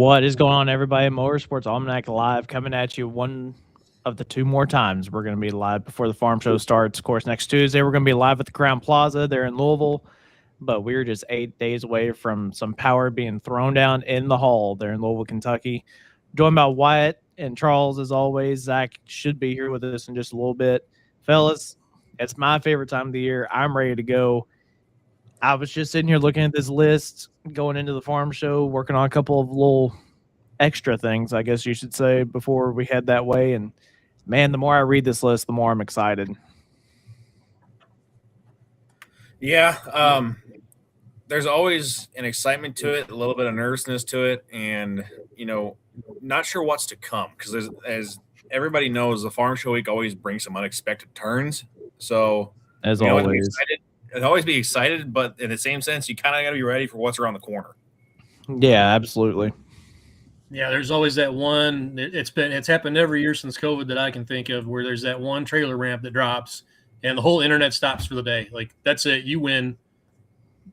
What is going on, everybody? Motorsports Almanac Live coming at you one of the two more times. We're going to be live before the farm show starts. Of course, next Tuesday, we're going to be live at the Crown Plaza there in Louisville. But we're just 8 days away from some power being thrown down in the hall there in Louisville, Kentucky. Joined by Wyatt and Charles, as always. Zach should be here with us in just a little bit. Fellas, it's my favorite time of the year. I'm ready to go. I was just sitting here looking at this list, going into the farm show, working on a couple of little extra things, I guess you should say, before we head that way. And man, the more I read this list, the more I'm excited. Yeah, there's always an excitement to it, a little bit of nervousness to it, and not sure what's to come because as everybody knows, the farm show week always brings some unexpected turns. So as always, always be excited, but in the same sense, you kind of got to be ready for what's around the corner. Yeah, absolutely. Yeah, there's always that one. It's happened every year since COVID that I can think of, where there's that one trailer ramp that drops, and the whole internet stops for the day. Like, that's it, you win.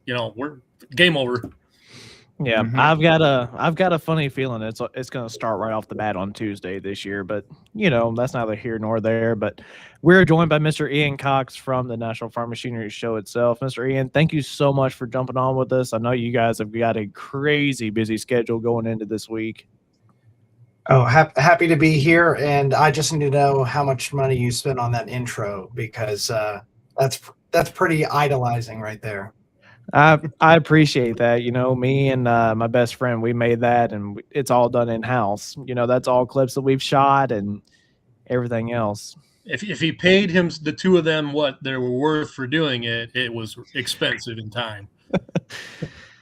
We're game over. Yeah, I've got a funny feeling it's going to start right off the bat on Tuesday this year, but that's neither here nor there. But we're joined by Mr. Ian Cox from the National Farm Machinery Show itself. Mr. Ian, thank you so much for jumping on with us. I know you guys have got a crazy busy schedule going into this week. Oh, happy to be here, and I just need to know how much money you spent on that intro because that's pretty idolizing right there. I appreciate that. Me and my best friend, we made that, and it's all done in-house. That's all clips that we've shot and everything else. If he paid him, the two of them, what they were worth for doing it, it was expensive in time.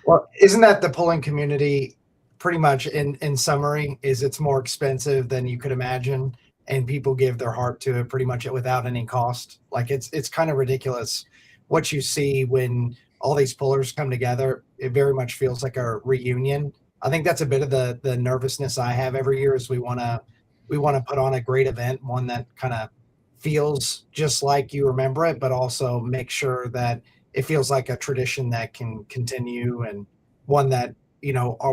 Well, isn't that the pulling community pretty much in summary is it's more expensive than you could imagine, and people give their heart to it pretty much without any cost. Like it's kind of ridiculous what you see when all these pullers come together. It very much feels like a reunion. I think that's a bit of the nervousness I have every year is we want to put on a great event, one that kind of feels just like you remember it, but also make sure that it feels like a tradition that can continue and one that,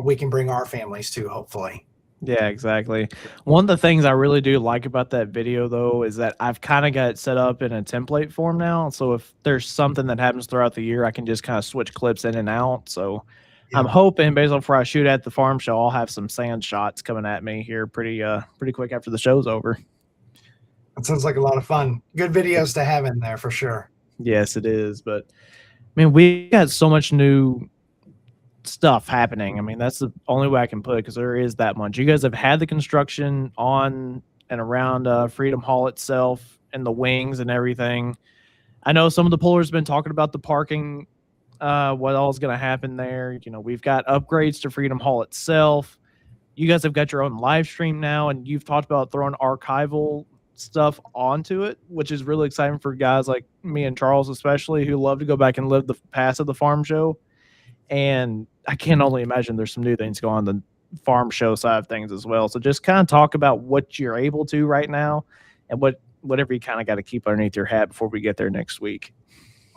we can bring our families to, hopefully. Yeah, exactly. One of the things I really do like about that video, though, is that I've kind of got it set up in a template form now. So if there's something that happens throughout the year, I can just kind of switch clips in and out. So yeah. I'm hoping, based on before I shoot at the farm show, I'll have some sand shots coming at me here pretty quick after the show's over. That sounds like a lot of fun. Good videos to have in there for sure. Yes, it is. But, we got so much new stuff happening. That's the only way I can put it because there is that much. You guys have had the construction on and around Freedom Hall itself and the wings and everything. I know some of the pullers have been talking about the parking, what all is going to happen there. We've got upgrades to Freedom Hall itself. You guys have got your own live stream now, and you've talked about throwing archival stuff onto it, which is really exciting for guys like me and Charles especially who love to go back and live the past of the farm show. And I can only imagine there's some new things going on the farm show side of things as well. So just kind of talk about what you're able to right now and whatever you kind of got to keep underneath your hat before we get there next week.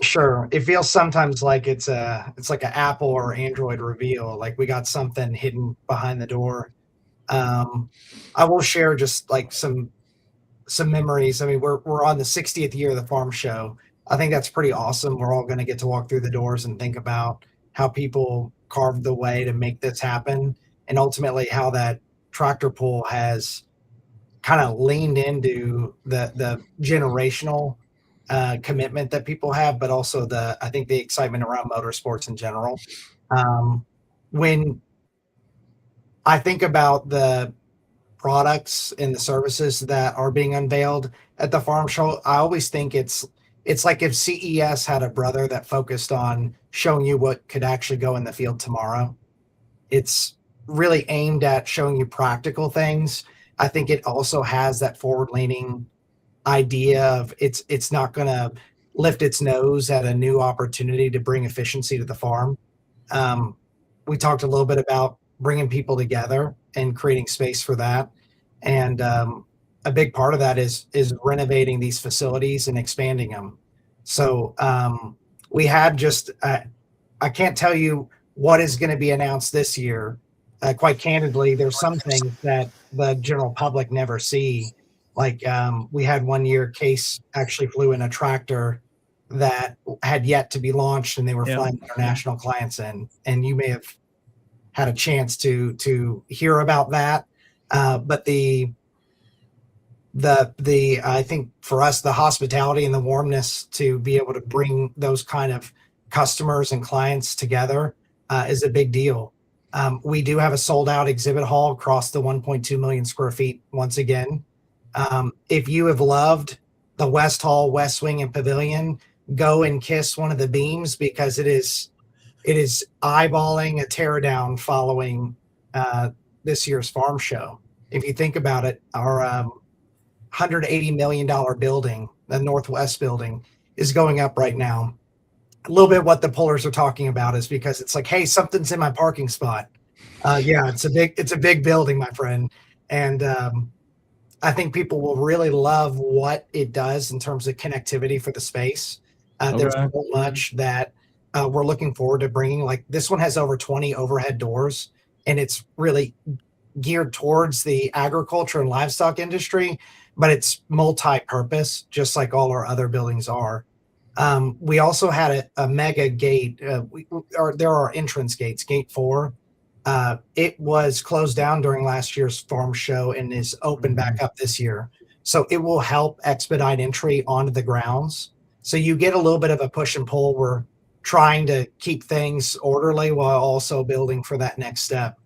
Sure. It feels sometimes like it's like an Apple or Android reveal. Like we got something hidden behind the door. I will share just like some memories. We're on the 60th year of the farm show. I think that's pretty awesome. We're all going to get to walk through the doors and think about how people carved the way to make this happen, and ultimately how that tractor pull has kind of leaned into the generational commitment that people have, but also I think the excitement around motorsports in general. When I think about the products and the services that are being unveiled at the farm show, I always think it's like if CES had a brother that focused on showing you what could actually go in the field tomorrow. It's really aimed at showing you practical things. I think it also has that forward-leaning idea of it's not going to lift its nose at a new opportunity to bring efficiency to the farm. We talked a little bit about bringing people together and creating space for that. And a big part of that is renovating these facilities and expanding them. So we had just I can't tell you what is going to be announced this year, quite candidly, there's some things that the general public never see. Like we had one year, Case actually flew in a tractor that had yet to be launched, and they were flying international clients in. And you may have had a chance to hear about that. But the I think for us, the hospitality and the warmness to be able to bring those kind of customers and clients together is a big deal. We do have a sold out exhibit hall across the 1.2 million square feet once again. If you have loved the West Hall, West Wing, and Pavilion, go and kiss one of the beams, because it is eyeballing a teardown following this year's farm show. If you think about it, our $180 million building, the Northwest building, is going up right now. A little bit what the pullers are talking about is because it's like, hey, something's in my parking spot. Yeah, it's a big building, my friend. And I think people will really love what it does in terms of connectivity for the space. There's so much that we're looking forward to bringing. Like this one has over 20 overhead doors, and it's really geared towards the agriculture and livestock industry, but it's multi-purpose, just like all our other buildings are. We also had a mega gate. There are entrance gates, gate 4. It was closed down during last year's farm show and is open back up this year. So it will help expedite entry onto the grounds. So you get a little bit of a push and pull. We're trying to keep things orderly while also building for that next step.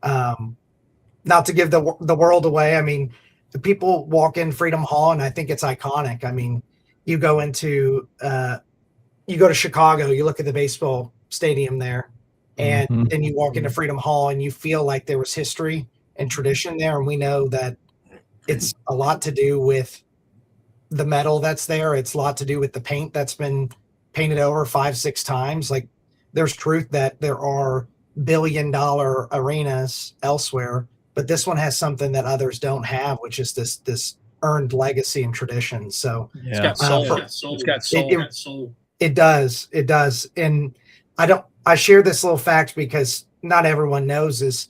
Not to give the world away. I mean, the people walk in Freedom Hall, and I think it's iconic. I mean, you go to Chicago, you look at the baseball stadium there, and then you walk into Freedom Hall, and you feel like there was history and tradition there. And we know that it's a lot to do with the metal that's there. It's a lot to do with the paint that's been painted over 5-6 times. Like there's truth that there are billion-dollar arenas elsewhere, but this one has something that others don't have, which is this earned legacy and tradition. So it's got soul. It's got soul. It does. And I share this little fact because not everyone knows is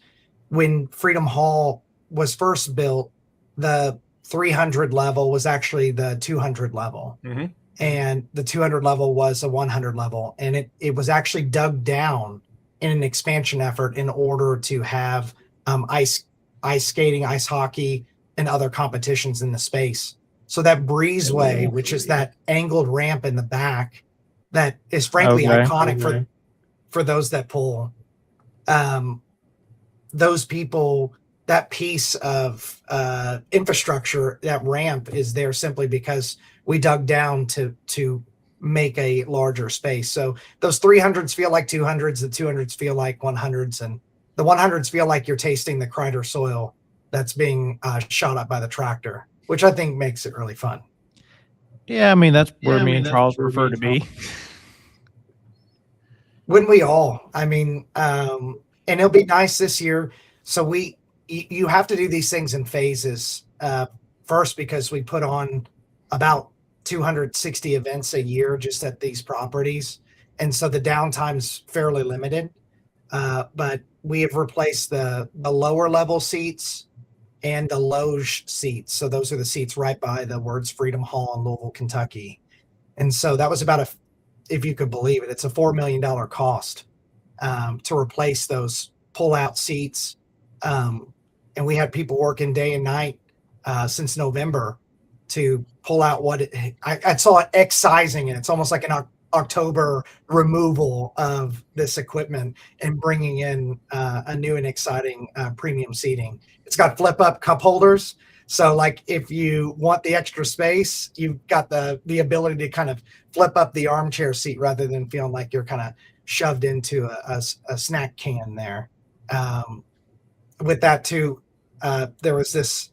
when Freedom Hall was first built, the 300 level was actually the 200 level. And the 200 level was a 100 level. And it was actually dug down in an expansion effort in order to have ice skating, ice hockey, and other competitions in the space. So that breezeway, which is that angled ramp in the back, that is frankly iconic for those that pull. Those people, that piece of infrastructure, that ramp is there simply because we dug down to make a larger space. So those 300s feel like 200s, the 200s feel like 100s, and the 100s feel like you're tasting the Kreider soil that's being shot up by the tractor, which I think makes it really fun. Yeah, I mean, that's where me and Charles prefer to be. Wouldn't we all? I mean, and it'll be nice this year. So you have to do these things in phases. First, because we put on about 260 events a year just at these properties. And so the downtime's fairly limited. But we have replaced the lower level seats and the loge seats. So those are the seats right by the words Freedom Hall in Louisville, Kentucky. And so that was about if you could believe it, it's a $4 million cost to replace those pull-out seats. And we had people working day and night since November to pull out I saw it excising it. It's almost like an October removal of this equipment and bringing in a new and exciting premium seating. It's got flip-up cup holders. So like if you want the extra space, you've got the ability to kind of flip up the armchair seat rather than feeling like you're kind of shoved into a snack can there. With that too, there was this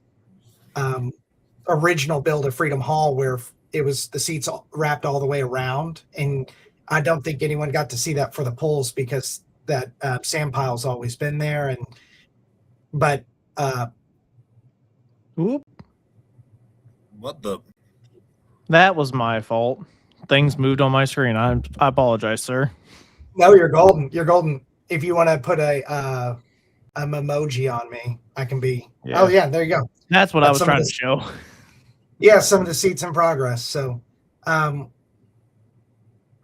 original build of Freedom Hall where it was the seats wrapped all the way around. And I don't think anyone got to see that for the pulls because that sand pile's always been there. But Oop. What the? That was my fault. Things moved on my screen. I apologize, sir. No, you're golden. You're golden. If you want to put a emoji on me, I can be. Yeah. Oh yeah, there you go. That's what I was some of trying the- to show. Yeah, some of the seats in progress. So,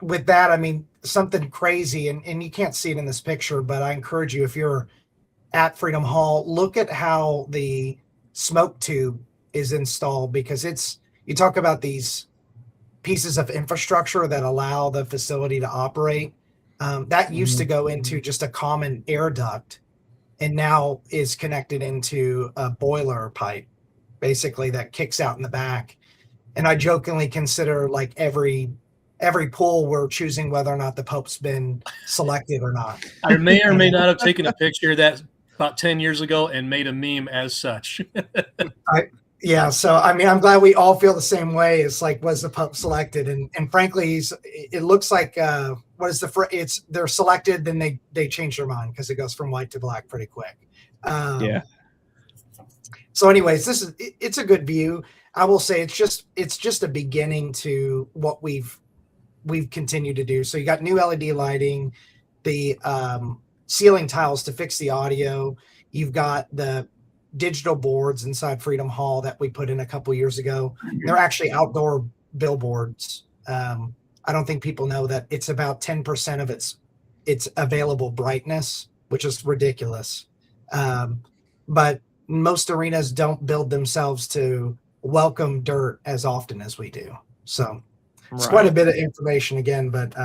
with that, I mean, something crazy, and you can't see it in this picture, but I encourage you, if you're at Freedom Hall, look at how the smoke tube is installed, because you talk about these pieces of infrastructure that allow the facility to operate. That used to go into just a common air duct, and now is connected into a boiler pipe, basically, that kicks out in the back. And I jokingly consider, like, every pool we're choosing whether or not the Pope's been selected or not. I may or may not have taken a picture of that about 10 years ago and made a meme as such. Yeah, so I mean, I'm glad we all feel the same way. It's like, was the Pope selected? And frankly, it looks like they're selected, then they change their mind, because it goes from white to black pretty quick. Yeah. So, anyways, it's a good view. I will say it's just a beginning to what we've continued to do. So you got new LED lighting, the ceiling tiles to fix the audio. You've got the digital boards inside Freedom Hall that we put in a couple years ago. They're actually outdoor billboards. I don't think people know that it's about 10% of its available brightness, which is ridiculous. But most arenas don't build themselves to welcome dirt as often as we do. So it's quite a bit of information again, but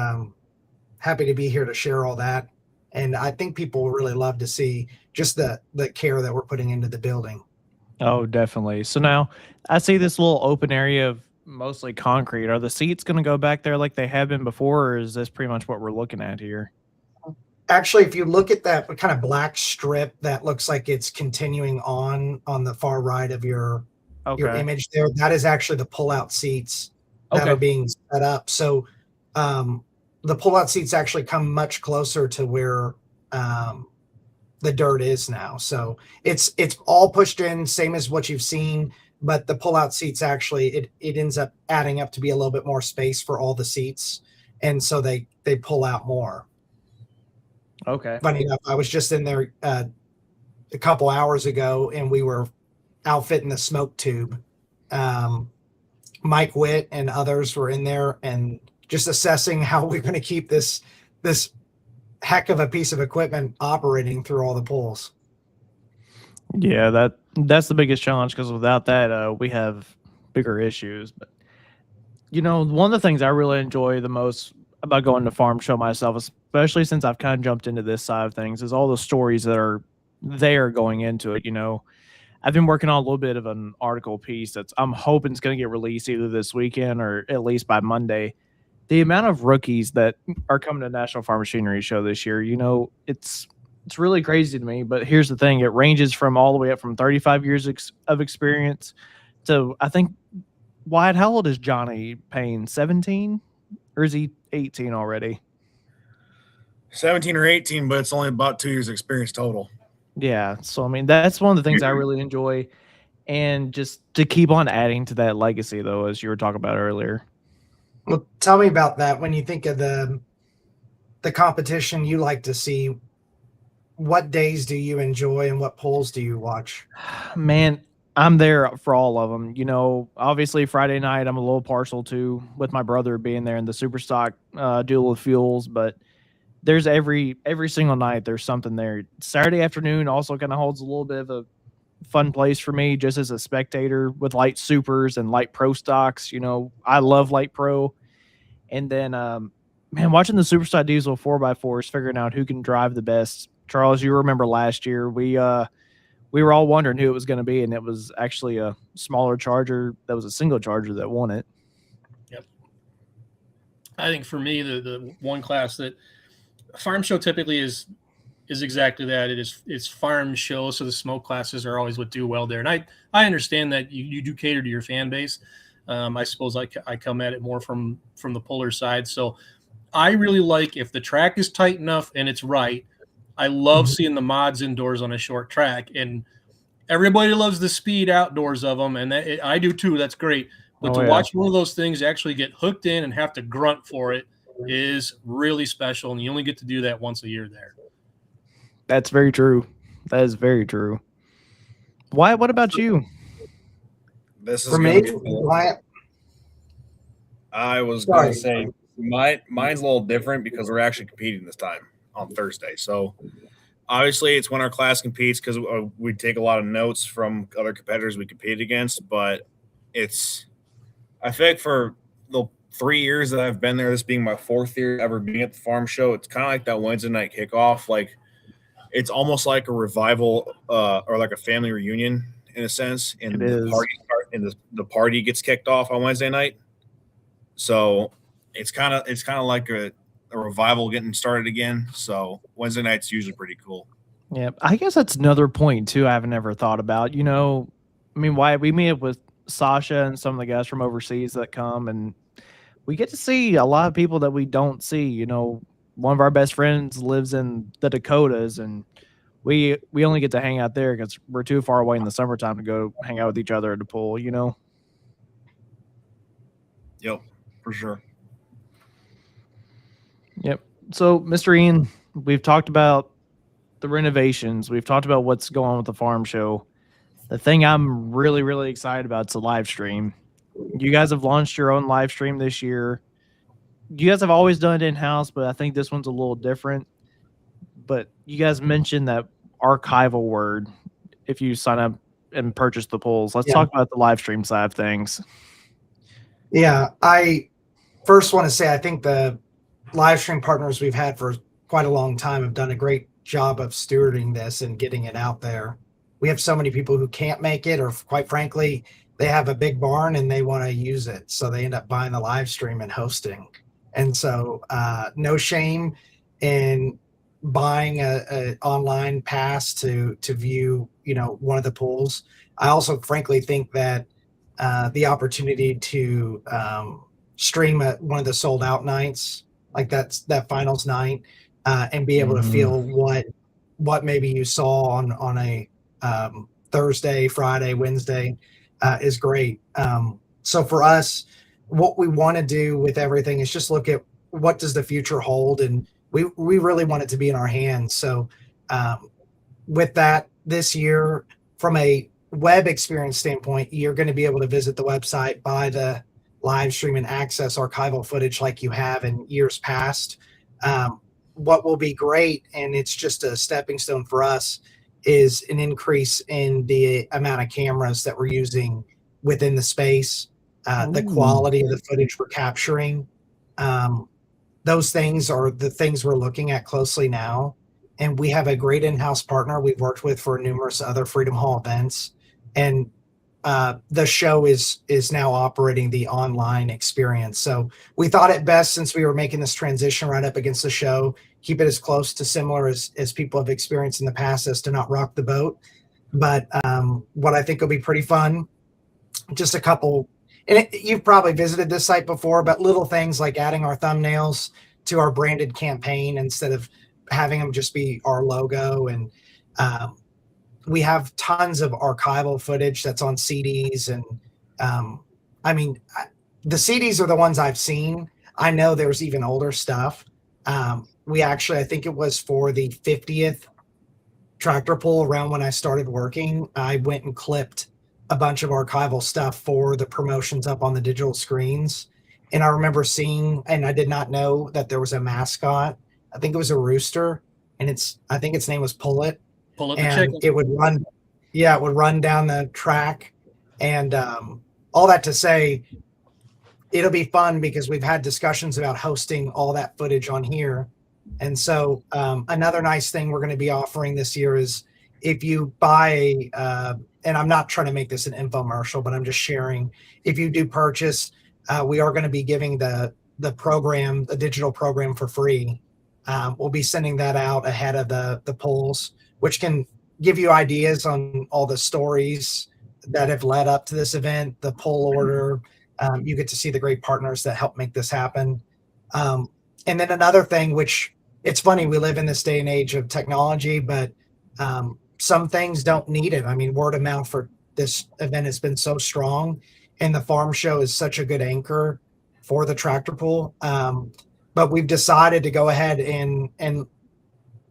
happy to be here to share all that. And I think people will really love to see just the care that we're putting into the building. Oh, definitely. So now I see this little open area of mostly concrete. Are the seats going to go back there like they have been before, or is this pretty much what we're looking at here? Actually, if you look at that kind of black strip that looks like it's continuing on the far right of your image there, that is actually the pull-out seats that are being set up. So the pull-out seats actually come much closer to where the dirt is now. So it's all pushed in, same as what you've seen, but the pull-out seats actually, it ends up adding up to be a little bit more space for all the seats, and so they pull out more. Okay. Funny enough, I was just in there a couple hours ago, and we were outfitting the smoke tube. Mike Witt and others were in there and just assessing how we're going to keep this heck of a piece of equipment operating through all the pools. Yeah, that's the biggest challenge, because without that, we have bigger issues. But one of the things I really enjoy the most about going to Farm Show myself, especially since I've kind of jumped into this side of things, is all the stories that are there going into it. I've been working on a little bit of an article piece I'm hoping is going to get released either this weekend or at least by Monday. The amount of rookies that are coming to National Farm Machinery Show this year, it's really crazy to me. But here's the thing: it ranges from all the way up from 35 years of experience to, I think, Wyatt, how old is Johnny Payne? 17, or is he 18 already? 17 or 18, but it's only about 2 years experience total. Yeah. So, I mean, that's one of the things I really enjoy. And just to keep on adding to that legacy, though, as you were talking about earlier. Well, tell me about that. When you think of the competition you like to see, what days do you enjoy and what polls do you watch? Man, I'm there for all of them. Obviously Friday night I'm a little partial to, with my brother being there in the super stock duel of fuels, but there's every single night there's something there. Saturday afternoon also kind of holds a little bit of a fun place for me, just as a spectator, with light supers and light pro stocks. I love light pro. And then man, watching the Superstock Diesel 4x4s, figuring out who can drive the best. Charles, you remember last year we were all wondering who it was going to be, and it was actually a smaller Charger that was a single Charger that won it. Yep. I think for me, the one class that Farm Show typically is exactly that. It's farm show, so the smoke classes are always what do well there. And I understand that you do cater to your fan base. I suppose I come at it more from the puller side. So I really like, if the track is tight enough and it's right, I love seeing the mods indoors on a short track. And everybody loves the speed outdoors of them, and I do too. That's great. But watch one of those things actually get hooked in and have to grunt for it is really special, and you only get to do that once a year there. That's very true. That is very true. Why? What about you? This is For gonna me, be cool. Wyatt, I was Sorry. gonna say mine's a little different because we're actually competing this time on Thursday. So obviously, it's when our class competes because we take a lot of notes from other competitors we compete against. But I think for the 3 years that I've been there, this being my 4th year ever being at the farm show, it's kind of like that Wednesday night kickoff. Like it's almost like a revival or like a family reunion in a sense. And It is. the party gets kicked off on Wednesday night. So it's kind of like a revival getting started again. So Wednesday night's usually pretty cool. Yeah, I guess that's another point too. I haven't ever thought about. I mean, why we meet up with Sasha and some of the guys from overseas that come, and we get to see a lot of people that we don't see. One of our best friends lives in the Dakotas, and we only get to hang out there because we're too far away in the summertime to go hang out with each other at the pool. Yep, for sure. Yep. So, Mr. Ian, we've talked about the renovations. We've talked about what's going on with the farm show. The thing I'm really, really excited about is the live stream. You guys have launched your own live stream this year. You guys have always done it in-house, but I think this one's a little different. But you guys mentioned that archival word if you sign up and purchase the polls. Let's talk about the live stream side of things. Yeah, I first want to say I think the live stream partners we've had for quite a long time have done a great job of stewarding this and getting it out there. We have so many people who can't make it, or quite frankly, they have a big barn and they want to use it. So they end up buying the live stream and hosting. And so no shame in buying a online pass to view, one of the pools. I also frankly think that the opportunity to stream at one of the sold out nights, like that finals night, and be able to feel what maybe you saw on a Thursday, Friday, Wednesday is great. So for us, what we want to do with everything is just look at what does the future hold, and we really want it to be in our hands. So with that, this year, from a web experience standpoint, you're going to be able to visit the website, buy the live stream, and access archival footage like you have in years past. What will be great, and it's just a stepping stone for us, is an increase in the amount of cameras that we're using within the space, the quality of the footage we're capturing. Those things are the things we're looking at closely now. And we have a great in-house partner we've worked with for numerous other Freedom Hall events. And the show is now operating the online experience. So we thought it best, since we were making this transition right up against the show, keep it as close to similar as people have experienced in the past, as to not rock the boat. But what I think will be pretty fun, just a couple, and you've probably visited this site before, but little things like adding our thumbnails to our branded campaign instead of having them just be our logo. And we have tons of archival footage that's on CDs. And I mean, the CDs are the ones I've seen. I know there's even older stuff. We actually, I think it was for the 50th tractor pull, around when I started working, I went and clipped a bunch of archival stuff for the promotions up on the digital screens. And I remember seeing, and I did not know that there was a mascot. I think it was a rooster, and I think its name was Pullet. Pull up the And chicken. it would run, it would run down the track. And all that to say, it'll be fun because we've had discussions about hosting all that footage on here. And so another nice thing we're going to be offering this year is, if you buy and I'm not trying to make this an infomercial, but I'm just sharing, if you do purchase, we are going to be giving the program, the digital program, for free. We'll be sending that out ahead of the polls, which can give you ideas on all the stories that have led up to this event, the poll order. You get to see the great partners that help make this happen. And then another thing, which it's funny, we live in this day and age of technology, but some things don't need it. I mean, word of mouth for this event has been so strong, and the farm show is such a good anchor for the tractor pull. But we've decided to go ahead and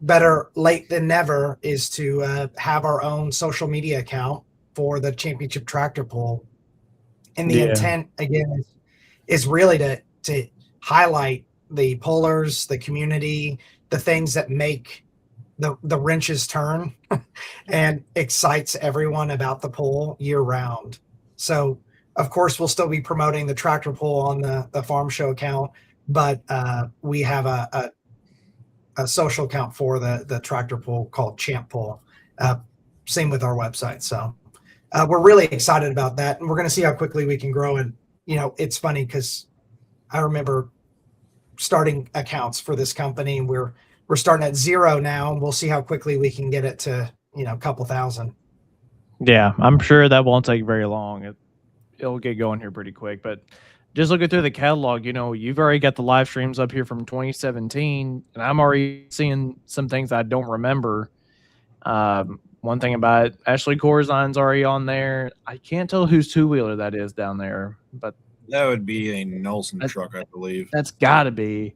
better late than never is to have our own social media account for the championship tractor pull. And the Yeah. intent again is really to highlight the pullers, the community, the things that make the wrenches turn and excites everyone about the pull year round. So of course we'll still be promoting the tractor pull on the farm show account, but we have a social account for the tractor pull called Champ Pull. Same with our website. So we're really excited about that, and we're going to see how quickly we can grow. And it's funny because I remember starting accounts for this company, and we're starting at 0 now, and we'll see how quickly we can get it to a couple thousand. Yeah, I'm sure that won't take very long. It'll get going here pretty quick. But just looking through the catalog, you've already got the live streams up here from 2017, and I'm already seeing some things I don't remember. One thing about it, Ashley Corzine's already on there. I can't tell whose two-wheeler that is down there, but That would be a Nelson truck, I believe. that's got to be.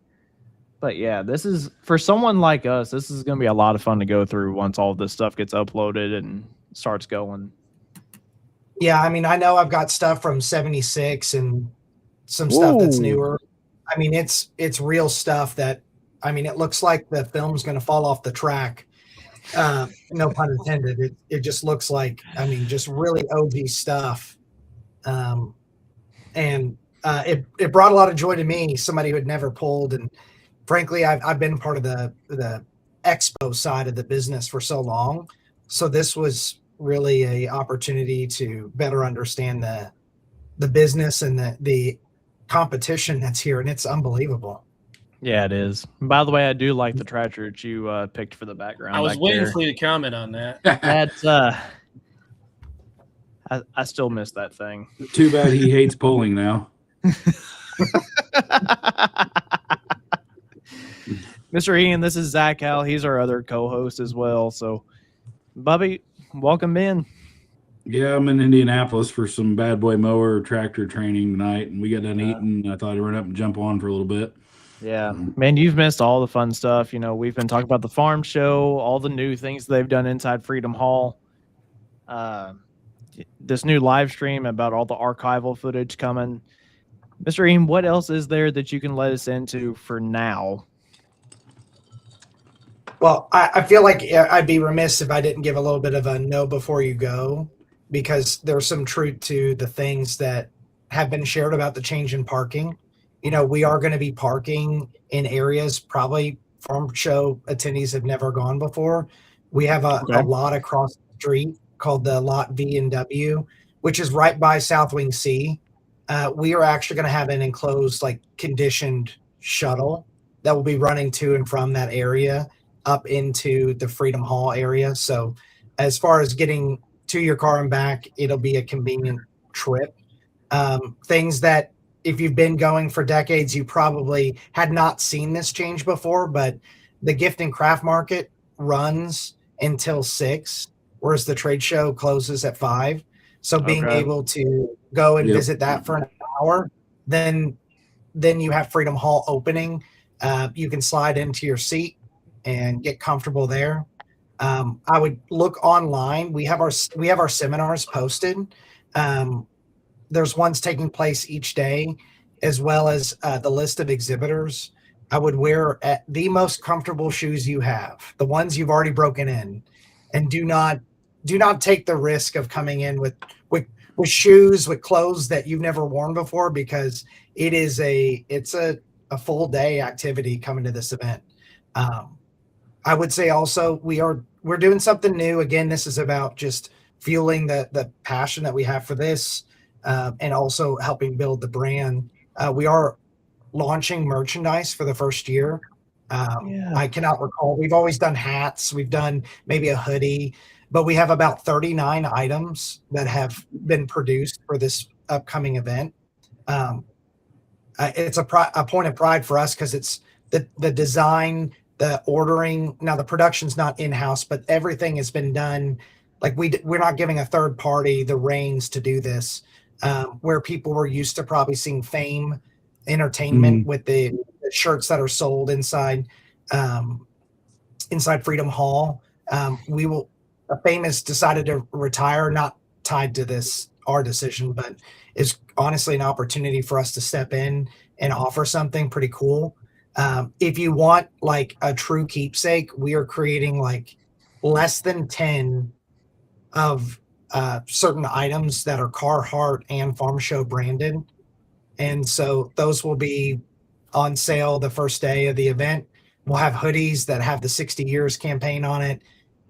But yeah, this is, for someone like us, this is going to be a lot of fun to go through once all this stuff gets uploaded and starts going. Yeah, I mean, I know I've got stuff from 76 and some stuff that's Ooh. newer. I mean, it's real stuff that, I mean, it looks like the film's going to fall off the track. No pun intended. It just looks like, I mean, just really OG stuff. And it brought a lot of joy to me, somebody who had never pulled. And frankly, I've been part of the expo side of the business for so long. So this was really a opportunity to better understand the business and the competition that's here. And it's unbelievable. Yeah, it is. By the way, I do like the tractor that you picked for the background. I was back waiting there. for you to comment on that. That's I still miss that thing. Too bad he hates polling now. Mr. Ian, this is Zach Hal. He's our other co-host as well. So, Bubby, welcome in. Yeah, I'm in Indianapolis for some bad boy mower tractor training tonight, and we got done eating. I thought I'd run up and jump on for a little bit. Yeah, man, you've missed all the fun stuff. We've been talking about the farm show, all the new things they've done inside Freedom Hall. This new live stream about all the archival footage coming. Mr. Ian, what else is there that you can let us into for now? Well, I feel like I'd be remiss if I didn't give a little bit of a know before you go, because there's some truth to the things that have been shared about the change in parking. We are going to be parking in areas probably farm show attendees have never gone before. We have a lot across the street called the Lot V and W, which is right by South Wing C. We are actually going to have an enclosed, conditioned shuttle that will be running to and from that area up into the Freedom Hall area. So as far as getting to your car and back, it'll be a convenient trip. Things that if you've been going for decades, you probably had not seen this change before, but the gift and craft market runs until 6, whereas the trade show closes at 5. So being able to go and visit that for an hour, then you have Freedom Hall opening. You can slide into your seat and get comfortable there. I would look online. We have our seminars posted. There's ones taking place each day, as well as the list of exhibitors. I would wear the most comfortable shoes you have, the ones you've already broken in, and do not take the risk of coming in with shoes, with clothes that you've never worn before, because it's a full day activity coming to this event. I would say also we're doing something new. Again, this is about just fueling the passion that we have for this, and also helping build the brand. We are launching merchandise for the first year. I cannot recall. We've always done hats. We've done maybe a hoodie, but we have about 39 items that have been produced for this upcoming event. It's a point of pride for us because it's the design, the ordering. Now the production's not in-house, but everything has been done. We're not giving a third party the reins to do this, where people were used to probably seeing Fame Entertainment with the shirts that are sold inside. inside Freedom Hall. A famous decided to retire, not tied to this our decision, but is honestly an opportunity for us to step in and offer something pretty cool. If you want like a true keepsake, we are creating like less than 10 of certain items that are Carhartt and Farm Show branded. And so those will be on sale the first day of the event. We'll have hoodies that have the 60 years campaign on it.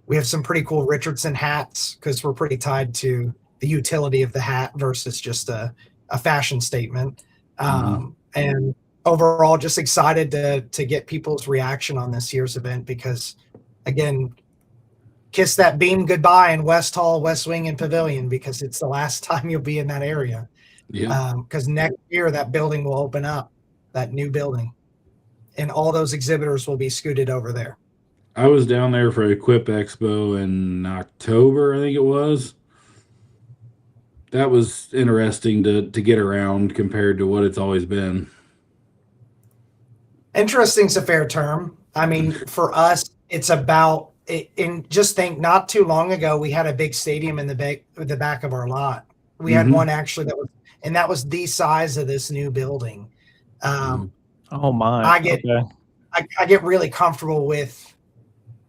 We have some pretty cool Richardson hats because we're pretty tied to the utility of the hat versus just a fashion statement. And overall, just excited to get people's reaction on this year's event because, again, kiss that beam goodbye in West Hall, West Wing, and Pavilion because it's the last time you'll be in that area. Because next year that building will open up, that new building, and all those exhibitors will be scooted over there. I was down there for Equip Expo in October, I think it was. That was interesting to get around compared to what it's always been. Interesting's a fair term. I mean, for us, it's about it. And just think, not too long ago, we had a big stadium in the back of our lot. We had one actually that was the size of this new building. Oh my! I get really comfortable with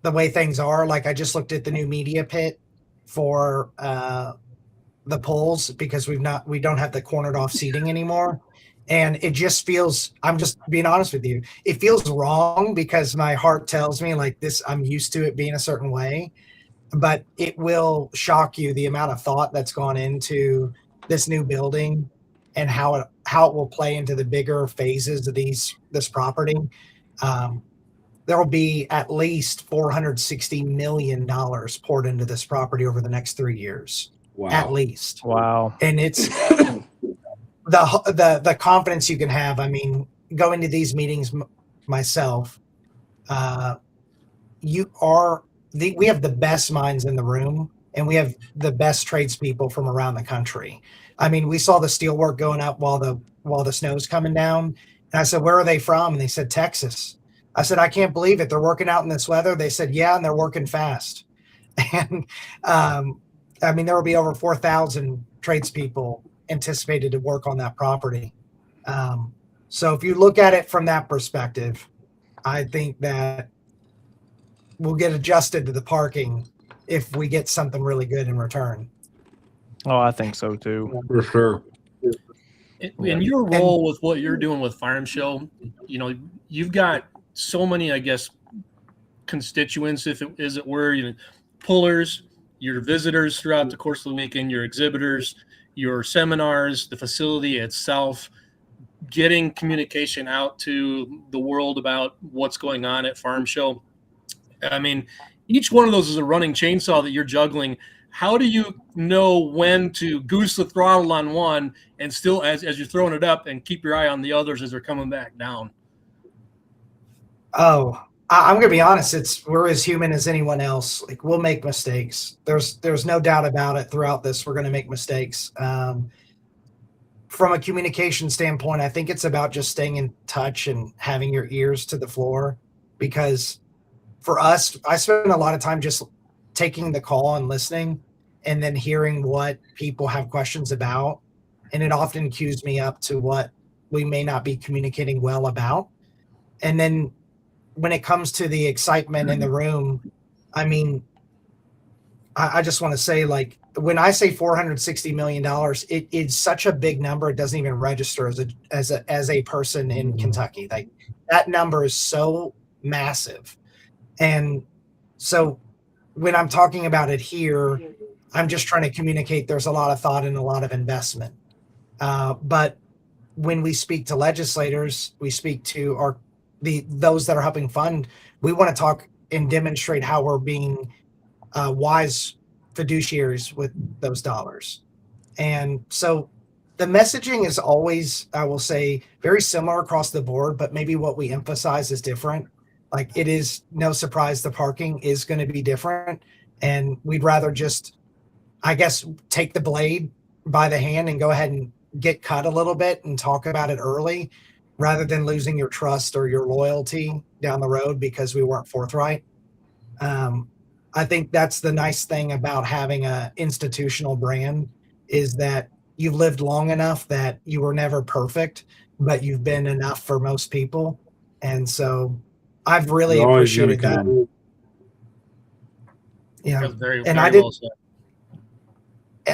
the way things are. Like I just looked at the new media pit for the polls because we don't have the cornered off seating anymore. And it just feels, I'm just being honest with you, it feels wrong because my heart tells me like this, I'm used to it being a certain way, but it will shock you the amount of thought that's gone into this new building and how it will play into the bigger phases of this property. There will be at least $460 million poured into this property over the next 3 years. Wow. At least. Wow. And it's the confidence you can have. I mean, going to these meetings myself, we have the best minds in the room, and we have the best tradespeople from around the country. I mean, we saw the steelwork going up while the snow's coming down, and I said, "Where are they from?" And they said, "Texas." I said, "I can't believe it. They're working out in this weather." They said, "Yeah, and they're working fast." And I mean, there will be over 4,000 tradespeople anticipated to work on that property. So if you look at it from that perspective, I think that we'll get adjusted to the parking if we get something really good in return. Oh, I think so too. For sure. In your role with what you're doing with Farm Show, you know, you've got so many, I guess, constituents, if it were, you know, pullers, your visitors throughout the course of the weekend, your exhibitors, your seminars, the facility itself, getting communication out to the world about what's going on at Farm Show. I mean, each one of those is a running chainsaw that you're juggling. How do you know when to goose the throttle on one and still, as you're throwing it up, and keep your eye on the others as they're coming back down? Oh, I'm going to be honest. We're as human as anyone else. Like, we'll make mistakes. There's no doubt about it. Throughout this, we're going to make mistakes. From a communication standpoint, I think it's about just staying in touch and having your ears to the floor, because for us, I spend a lot of time just taking the call and listening and then hearing what people have questions about. And it often cues me up to what we may not be communicating well about. And then when it comes to the excitement in the room, I mean, I just want to say, like, when I say $460 million, it's such a big number. It doesn't even register as a person in Kentucky. Like, that number is so massive. And so when I'm talking about it here, I'm just trying to communicate there's a lot of thought and a lot of investment. But when we speak to legislators, we speak to those that are helping fund, we want to talk and demonstrate how we're being wise fiduciaries with those dollars. And so the messaging is always, I will say, very similar across the board, but maybe what we emphasize is different. Like, it is no surprise the parking is going to be different. And we'd rather just, I guess, take the blade by the hand and go ahead and get cut a little bit and talk about it early, rather than losing your trust or your loyalty down the road because we weren't forthright. I think that's the nice thing about having a institutional brand is that you've lived long enough that you were never perfect, but you've been enough for most people. And so I've really They're always going to appreciated that. come. Yeah. That's very, And very well said.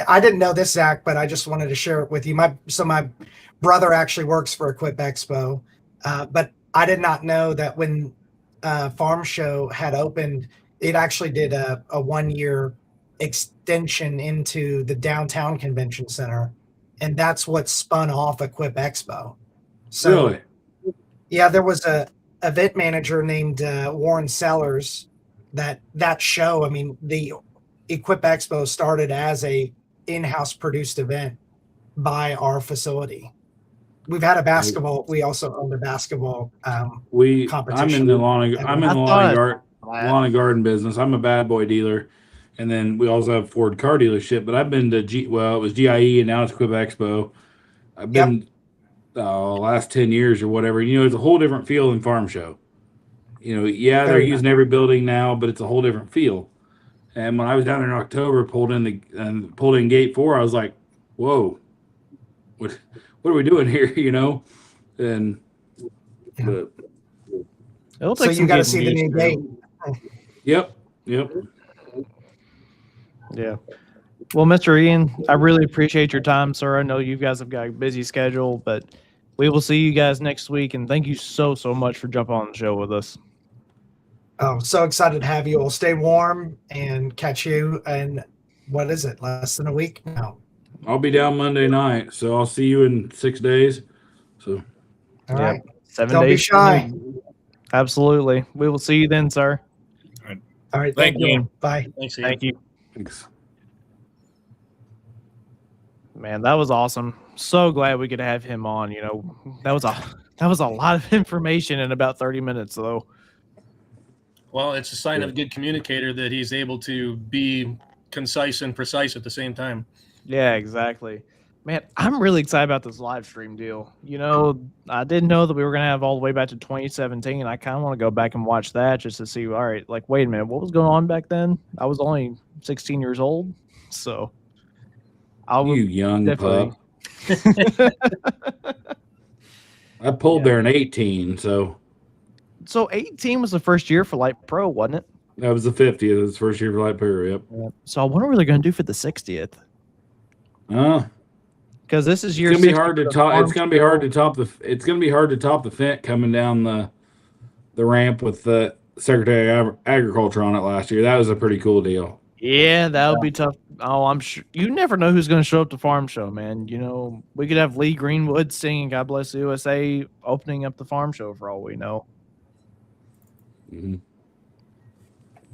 I didn't know this, Zach, but I just wanted to share it with you. My brother actually works for Equip Expo, but I did not know that when Farm Show had opened, it actually did a 1-year extension into the downtown convention center, and that's what spun off Equip Expo. So, Really? yeah, there was a event manager named Warren Sellers. That show, I mean, the Equip Expo started as a in-house produced event by our facility. We've had a basketball. We also owned a basketball I'm competition. in the lawn and garden business. I'm a bad boy dealer, and then we also have Ford car dealership. But I've been to it was GIE, and now it's Equip Expo. I've been last 10 years or whatever. It's a whole different feel than Farm Show. They're using every building now, but it's a whole different feel. And when I was down there in October, pulled in gate 4, I was like, "Whoa, what are we doing here?" And but It'll So take you some got to getting see the used new to. gate. yep. Yeah. Well, Mr. Ian, I really appreciate your time, sir. I know you guys have got a busy schedule, but we will see you guys next week. And thank you so much for jumping on the show with us. Oh, so excited to have you. We'll stay warm and catch you in, what is it, less than a week now? I'll be down Monday night, so I'll see you in 6 days. So All Yep. right. 7 Don't be days. shy. Absolutely. We will see you then, sir. All right. Thank you, Ian. Bye. Thanks, Ian. Thank you. thanks. Man, that was awesome. So glad we could have him on. That was a lot of information in about 30 minutes, though. Well, it's a sign of a good communicator that he's able to be concise and precise at the same time. Yeah, exactly. Man, I'm really excited about this live stream deal. I didn't know that we were going to have all the way back to 2017. I kind of want to go back and watch that just to see, all right, like, wait a minute, what was going on back then? I was only 16 years old. So You young definitely. pup. I pulled there in 18, so So 18 was the first year for Light Pro, wasn't it? that was the 50th. It was the first year for Light Pro. Yep. So I wonder what they're going to do for the 60th. Because this is year. It's gonna be hard to top. It's gonna be hard to top the. It's gonna be hard to top the fence coming down the ramp with the Secretary of Agriculture on it last year. That was a pretty cool deal. Yeah, that would be tough. Oh, I'm sure you never know who's going to show up to Farm Show, man. We could have Lee Greenwood singing "God Bless the USA" opening up the Farm Show for all we know. Mm-hmm.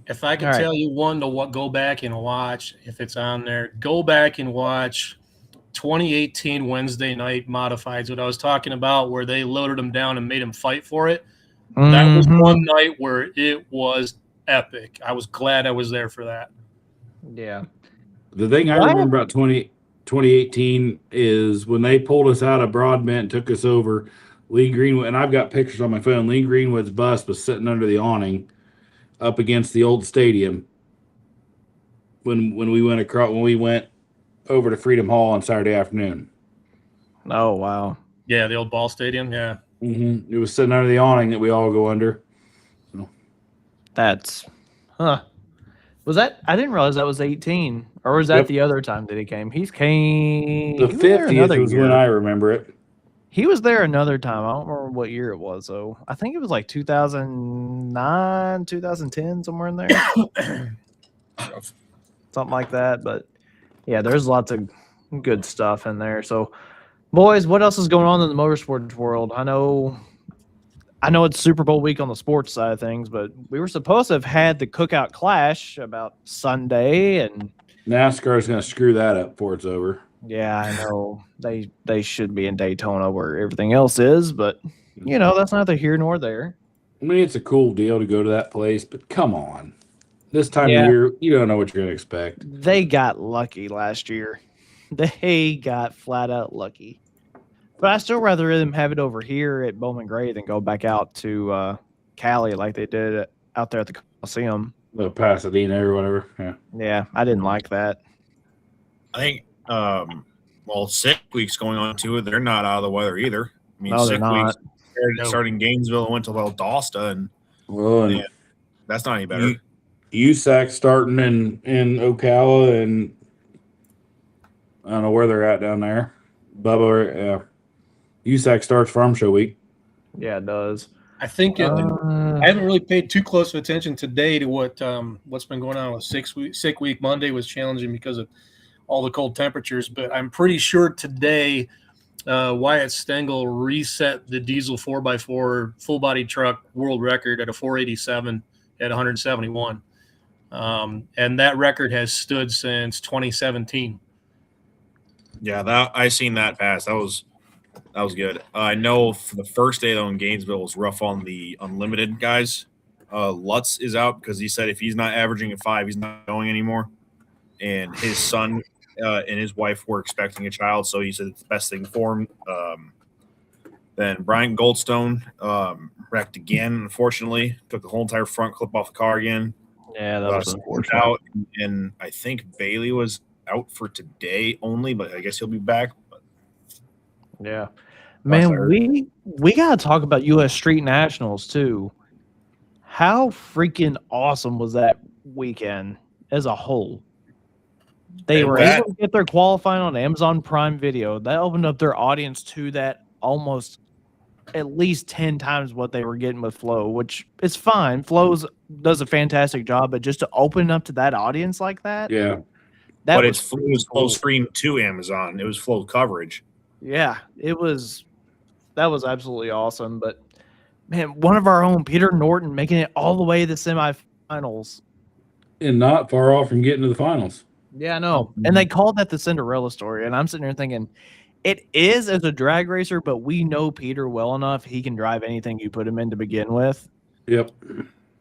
If I could All right. tell you one to go back and watch, if it's on there, go back and watch 2018 Wednesday night modifieds, what I was talking about, where they loaded them down and made them fight for it. That was one night where it was epic. I was glad I was there for that. Yeah. The thing I remember about 2018 is when they pulled us out of Broadbent and took us over, Lee Greenwood, and I've got pictures on my phone, Lee Greenwood's bus was sitting under the awning up against the old stadium when we went over to Freedom Hall on Saturday afternoon. Oh, wow. Yeah, the old ball stadium. Yeah. Mm-hmm. It was sitting under the awning that we all go under. So. That's, was that? I didn't realize that was 18, or was that the other time that he came? The 50th was when I remember it. He was there another time. I don't remember what year it was, though. I think it was like 2009, 2010, somewhere in there. Something like that. But yeah, there's lots of good stuff in there. So, boys, what else is going on in the motorsports world? I know it's Super Bowl week on the sports side of things, but we were supposed to have had the Cookout Clash about Sunday, and NASCAR is going to screw that up before it's over. yeah, I know they should be in Daytona where everything else is, but that's neither here nor there. I mean, it's a cool deal to go to that place, but come on. This time of year, you don't know what you're going to expect. They got lucky last year. They got flat out lucky. But I still rather them have it over here at Bowman Gray than go back out to Cali like they did out there at the Coliseum. Pasadena or whatever. Yeah. Yeah, I didn't like that. I think, sick week's going on too. They're not out of the weather either. I mean, No, they're sick weeks not. started in Gainesville and went to Valdosta, and Well, that's not any better. USAC starting in Ocala, and I don't know where they're at down there. Bubba, USAC starts Farm Show Week. Yeah, it does. I think I haven't really paid too close of attention today to what's been going on with sick week. Monday was challenging because of all the cold temperatures, but I'm pretty sure today Wyatt Stengel reset the diesel 4x4 full body truck world record at a 487 at 171, and that record has stood since 2017. Yeah, I seen that pass. That was good. I know for the first day though in Gainesville was rough on the unlimited guys. Lutz is out because he said if he's not averaging a 5, he's not going anymore. And his son and his wife were expecting a child, so he said it's the best thing for him. Then Brian Goldstone wrecked again, unfortunately. Took the whole entire front clip off the car again. Yeah, that was unfortunate. Out, and I think Bailey was out for today only, but I guess he'll be back. Yeah. Man, we got to talk about U.S. Street Nationals, too. How freaking awesome was that weekend as a whole? They were able to get their qualifying on Amazon Prime Video. That opened up their audience to that almost at least 10 times what they were getting with Flow, which is fine. Flow does a fantastic job, but just to open up to that audience like that. Yeah. But it was Flow streamed to Amazon. It was Flow coverage. Yeah, that was absolutely awesome. But man, one of our own, Peter Norton, making it all the way to the semifinals. And not far off from getting to the finals. Yeah, I know. And they called that the Cinderella story. And I'm sitting here thinking, it is as a drag racer, but we know Peter well enough. He can drive anything you put him in to begin with. Yep.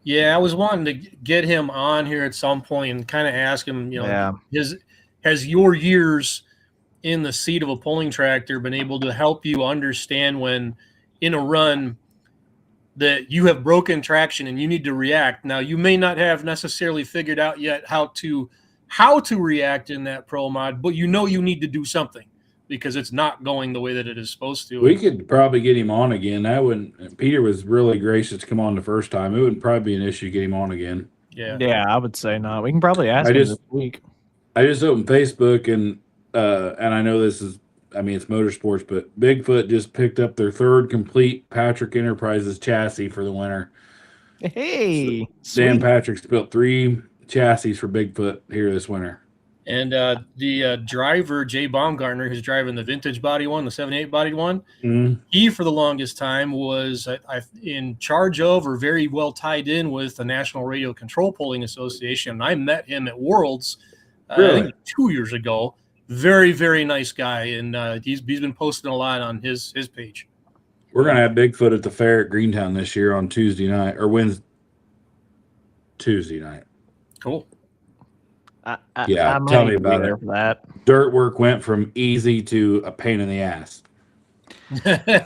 Yeah, I was wanting to get him on here at some point and kind of ask him, has your years in the seat of a pulling tractor been able to help you understand when in a run that you have broken traction and you need to react? Now, you may not have necessarily figured out yet how to react in that pro mod, but you need to do something because it's not going the way that it is supposed to. We could probably get him on again. Peter was really gracious to come on the first time. It wouldn't probably be an issue to get him on again. Yeah, I would say not. We can probably ask him this week. I just opened Facebook and I know this is, it's motorsports, but Bigfoot just picked up their third complete Patrick Enterprises chassis for the winter. Hey, so Dan Patrick's built 3 chassis for Bigfoot here this winter. And the driver, Jay Baumgartner, who's driving the vintage body one, the 78 body one, he for the longest time was in charge of or very well tied in with the National Radio Control Polling Association. I met him at Worlds I think 2 years ago. Very, very nice guy, and he's been posting a lot on his page. We're going to have Bigfoot at the fair at Greentown this year on Tuesday night. Cool. Tell me about it. That. Dirt work went from easy to a pain in the ass.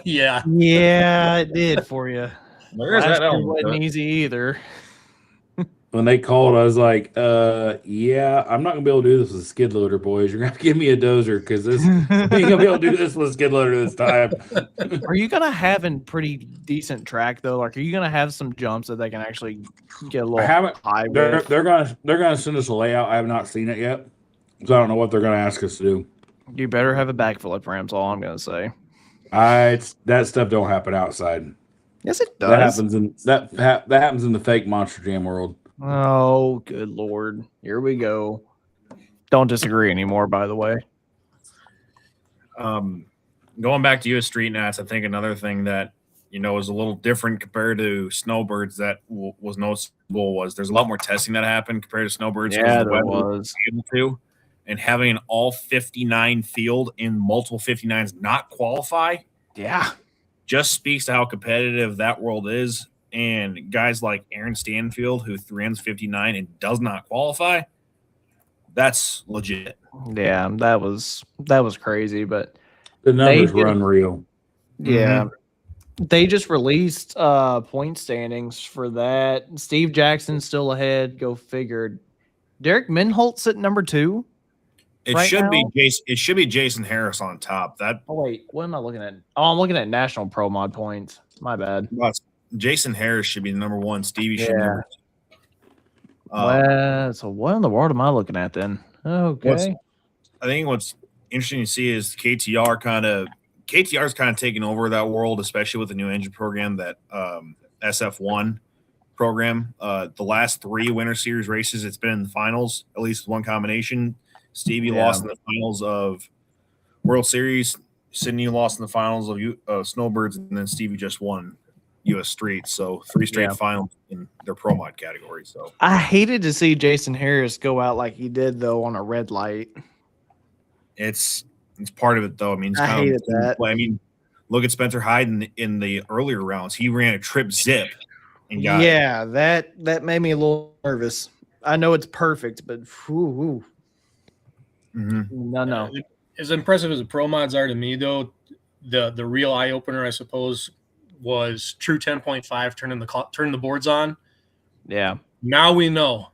Yeah, it did for you. That wasn't easy either. When they called, I was like, I'm not going to be able to do this with a skid loader, boys. You're going to have to give me a dozer because I ain't going to be able to do this with a skid loader this time. Are you going to have a pretty decent track, though? Like, are you going to have some jumps that they can actually get a little high with? They're going to send us a layout. I have not seen it yet, so I don't know what they're going to ask us to do. You better have a backflip ramp, all I'm going to say. That stuff don't happen outside. Yes, it does. That happens in the fake Monster Jam world. Oh, good Lord. Here we go. Don't disagree anymore, by the way. Going back to U.S. Street Nats, I think another thing that, is a little different compared to snowbirds that was noticeable was there's a lot more testing that happened compared to snowbirds. Yeah, there was. Able to, and having an all 59 field in multiple 59s not qualify. Yeah. Just speaks to how competitive that world is. And guys like Aaron Stanfield, who runs 59 and does not qualify, that's legit. Yeah, that was crazy, but the numbers were unreal. Yeah. They just released point standings for that. Steve Jackson's still ahead. Go figured. Derek Minholt's at number 2. It Right should be now? Jason. It should be Jason Harris on top. That Oh wait, what am I looking at? Oh, I'm looking at National Pro Mod points. My bad. Jason Harris should be number 1. Stevie should be Yeah. number 2. Well, so what in the world am I looking at then? Okay. I think what's interesting to see is KTR is kind of taking over that world, especially with the new engine program, that SF1 program. The last 3 Winter Series races, it's been in the finals, at least one combination. Stevie lost in the finals of World Series. Sydney lost in the finals of Snowbirds, and then Stevie just won U.S. Street. So 3 straight finals in their Pro Mod category. So I hated to see Jason Harris go out like he did though on a red light. it's part of it though. I mean, it's I kind hated of that. I mean, look at Spencer Hyde in the earlier rounds. He ran a trip zip and got that made me a little nervous. I know it's perfect, but whew. No. As impressive as the Pro Mods are to me, though, the real eye opener, I suppose, was True 10.5 turning the boards on. Yeah. Now we know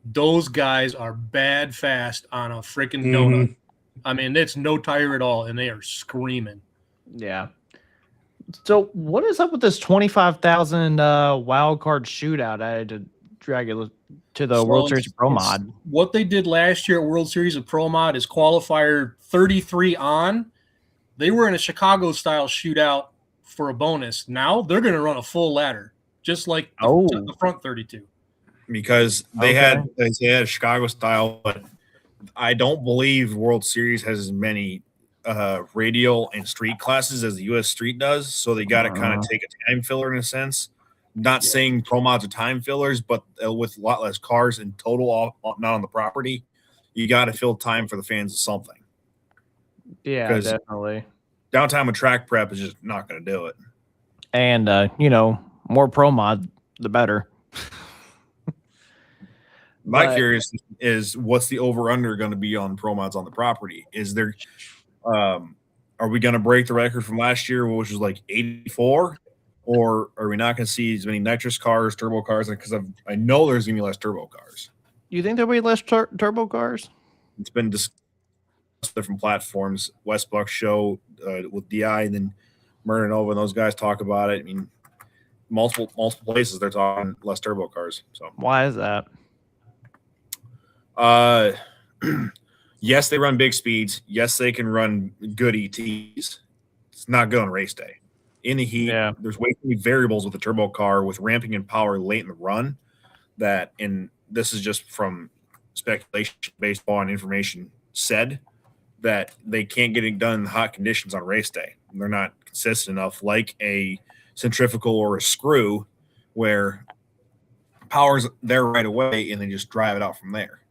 those guys are bad fast on a freaking donut. I mean, it's no tire at all, and they are screaming. Yeah. So what is up with this 25,000 wild card shootout I had to drag it to the World Series of Pro Mod? What they did last year at World Series of Pro Mod is qualifier 33 on. They were in a Chicago-style shootout for a bonus. Now they're going to run a full ladder, just like the front 32. Because they had a Chicago style, but I don't believe World Series has as many radial and street classes as the U.S. Street does. So they got to kind of take a time filler in a sense. Not saying Pro Mods are time fillers, but with a lot less cars in total, not on the property, you got to fill time for the fans of something. Yeah, definitely. Downtime with track prep is just not going to do it. And, more Pro Mod, the better. My curious is what's the over-under going to be on Pro Mods on the property? Is there are we going to break the record from last year, which was like 84? Or are we not going to see as many nitrous cars, turbo cars? Because I know there's going to be less turbo cars. You think there'll be less turbo cars? It's been discussed different platforms. Westbuck show with DI, and then Murder Nova and those guys talk about it. I mean, multiple places they're talking less turbo cars. So why is that? Yes, they run big speeds. Yes, they can run good ETs. It's not good on race day. In the heat, there's way too many variables with the turbo car with ramping in power late in the run and this is just from speculation based on information said that they can't get it done in hot conditions on race day. They're not consistent enough like a centrifugal or a screw where power's there right away and they just drive it out from there.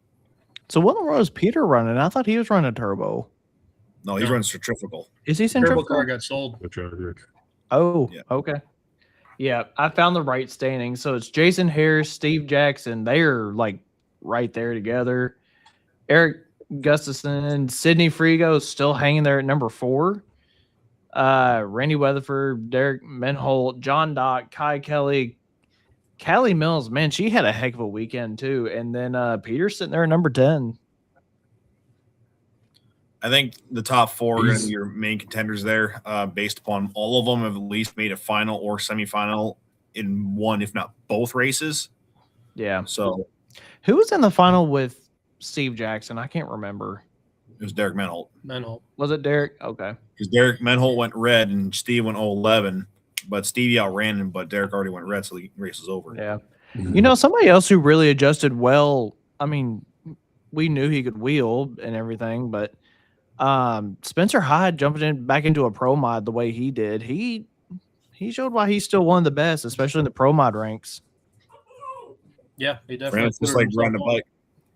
So what in the world is Peter running? I thought he was running a turbo. No, he's running centrifugal. Is he centrifugal? Turbo car got sold. Oh, yeah. Okay. Yeah, I found the right standing. So it's Jason Harris, Steve Jackson. They're like right there together. Eric Gustafson, Sidney Frigo still hanging there at number 4. Randy Weatherford, Derek Menholt, John Dock, Kai Kelly, Callie Mills. Man, she had a heck of a weekend too. And then Peter's sitting there at number 10. I think the top 4 are going to be your main contenders there, based upon all of them have at least made a final or semifinal in one, if not both races. Yeah. So who was in the final with Steve Jackson? I can't remember. It was Derek Menholt. Was it Derek? Okay. Because Derek Menholt went red and Steve went 0-11, but Stevie outran him, but Derek already went red, so the race is over. Yeah. Somebody else who really adjusted well, I mean, we knew he could wheel and everything, but Spencer Hyde jumping back into a Pro Mod the way he did, he showed why he's still one of the best, especially in the Pro Mod ranks. Yeah, he definitely. It's just like riding a bike.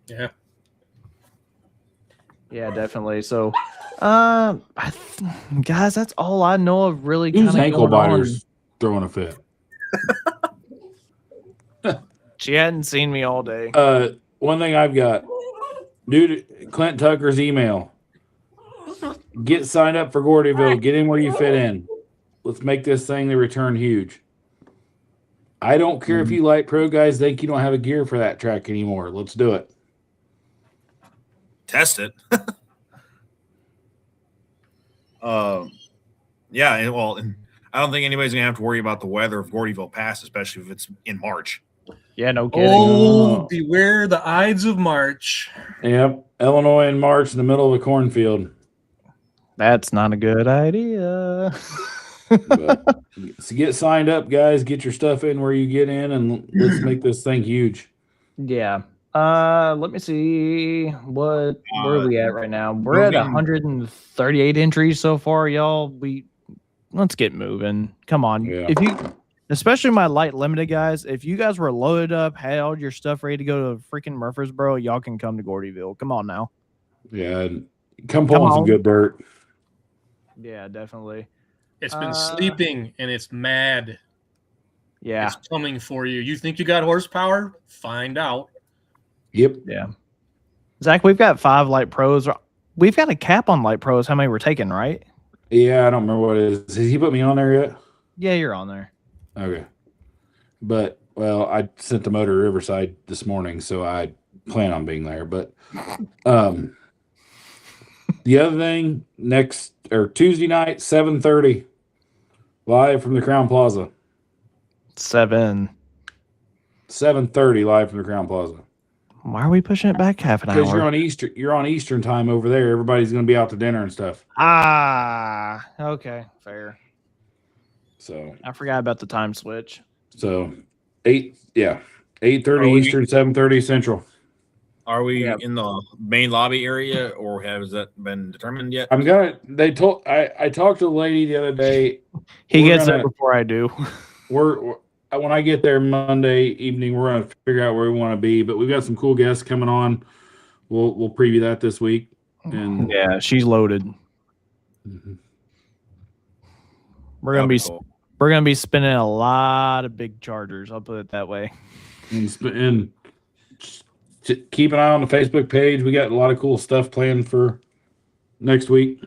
Yeah. Yeah, definitely. So, guys, that's all I know of really. Whose ankle biters throwing a fit? She hadn't seen me all day. One thing I've got, dude, Clint Tucker's email. Get signed up for Gordyville. Get in where you fit in. let's make this thing the return huge. I don't care if you light pro guys think you don't have a gear for that track anymore. Let's do it. Test it. Yeah, and I don't think anybody's gonna have to worry about the weather of Gordyville Pass, especially if it's in March. Yeah, no kidding. Oh, beware the Ides of March. Yep, Illinois in March in the middle of a cornfield. That's not a good idea. But, so get signed up, guys. Get your stuff in where you get in, and let's make this thing huge. Yeah. Let me see where are we at right now? We're at 138 entries so far, y'all. Let's get moving. Come on. Yeah. If you, especially my light limited guys, if you guys were loaded up, had all your stuff ready to go to freaking Murfreesboro, y'all can come to Gordyville. Come on now. Yeah, come pull some good dirt. Yeah, definitely. It's been sleeping and it's mad. Yeah. It's coming for you. You think you got horsepower? Find out. Yep. Yeah. Zach, we've got 5 light pros. We've got a cap on light pros. How many we're taking, right? Yeah, I don't remember what it is. Has he put me on there yet? Yeah, you're on there. Okay. But, well, I sent the motor to Riverside this morning, so I plan on being there. But the other thing, Tuesday night, 7:30, live from the Crown Plaza. 7:30 live from the Crown Plaza. Why are we pushing it back half an hour? Because you're on Eastern time over there. Everybody's going to be out to dinner and stuff. Okay, fair. So I forgot about the time switch. So 8:30 Eastern, 7:30 Central. Are we in the main lobby area, or has that been determined yet? I talked to the lady the other day. He gets there before I do. When I get there Monday evening, we're gonna figure out where we want to be. But we've got some cool guests coming on. We'll preview that this week. And yeah, she's loaded. Mm-hmm. We're gonna be spinning a lot of big chargers. I'll put it that way. And keep an eye on the Facebook page. We got a lot of cool stuff planned for next week.